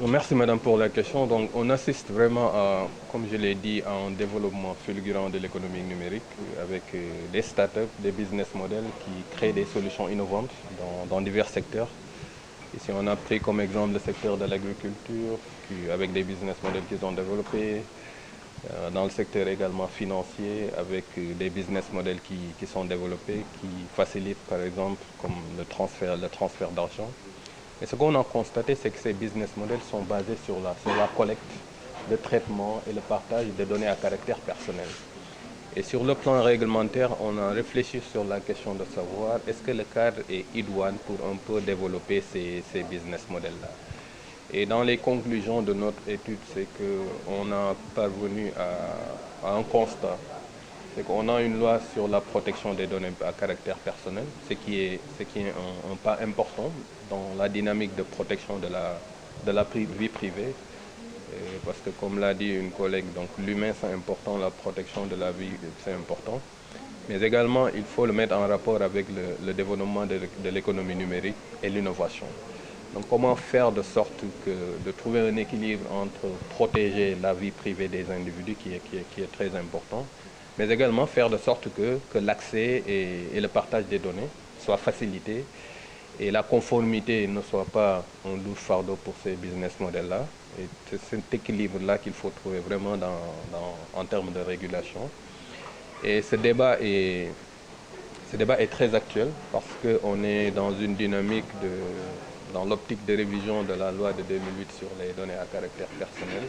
Merci Madame pour la question. Donc, on assiste vraiment à, comme je l'ai dit, à un développement fulgurant de l'économie numérique avec des startups, des business models qui créent des solutions innovantes dans divers secteurs. Ici, on a pris comme exemple le secteur de l'agriculture avec des business models qu'ils ont développés. Dans le secteur également financier avec des business models qui sont développés, qui facilitent par exemple comme le transfert d'argent. Et ce qu'on a constaté, c'est que ces business models sont basés sur la collecte, le traitement et le partage des données à caractère personnel. Et sur le plan réglementaire, on a réfléchi sur la question de savoir est-ce que le cadre est idoine pour un peu développer ces business models-là. Et dans les conclusions de notre étude, c'est qu'on a parvenu à un constat. C'est qu'on a une loi sur la protection des données à caractère personnel, ce qui est un pas important dans la dynamique de protection de la vie privée. Parce que comme l'a dit une collègue, donc l'humain c'est important, la protection de la vie c'est important. Mais également, il faut le mettre en rapport avec le développement de l'économie numérique et l'innovation. Donc comment faire de sorte de trouver un équilibre entre protéger la vie privée des individus qui est très important, mais également faire de sorte que l'accès et le partage des données soient facilités et la conformité ne soit pas un lourd fardeau pour ces business models-là. Et c'est cet équilibre-là qu'il faut trouver vraiment en termes de régulation. Et ce débat est très actuel parce qu'on est dans une dynamique dans l'optique de révision de la loi de 2008 sur les données à caractère personnel.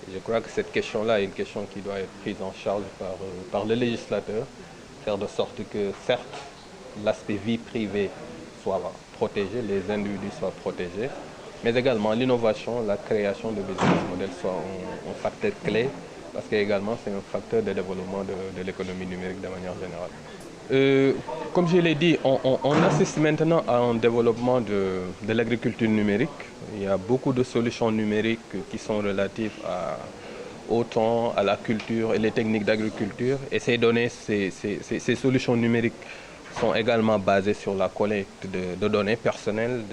Et je crois que cette question-là est une question qui doit être prise en charge par le législateur, faire de sorte que, certes, l'aspect vie privée soit protégé, les individus soient protégés, mais également l'innovation, la création de business models soit un facteur clé, parce que également c'est un facteur de développement de l'économie numérique de manière générale. Comme je l'ai dit, on assiste maintenant à un développement de l'agriculture numérique. Il y a beaucoup de solutions numériques qui sont relatives au temps, à la culture et les techniques d'agriculture. Et ces données, ces solutions numériques sont également basées sur la collecte de données personnelles,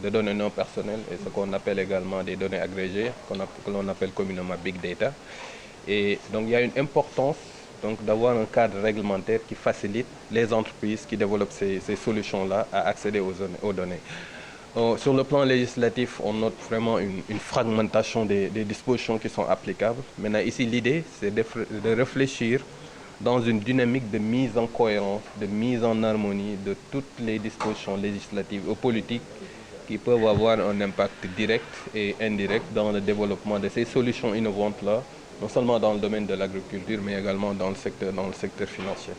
de données non personnelles, et ce qu'on appelle également des données agrégées, que l'on appelle communément Big Data. Et donc il y a une importance d'avoir un cadre réglementaire qui facilite les entreprises qui développent ces solutions-là à accéder aux données. Sur le plan législatif, on note vraiment une fragmentation des dispositions qui sont applicables. Maintenant, ici, l'idée, c'est de réfléchir dans une dynamique de mise en cohérence, de mise en harmonie de toutes les dispositions législatives ou politiques qui peuvent avoir un impact direct et indirect dans le développement de ces solutions innovantes-là, non seulement dans le domaine de l'agriculture, mais également dans le secteur financier.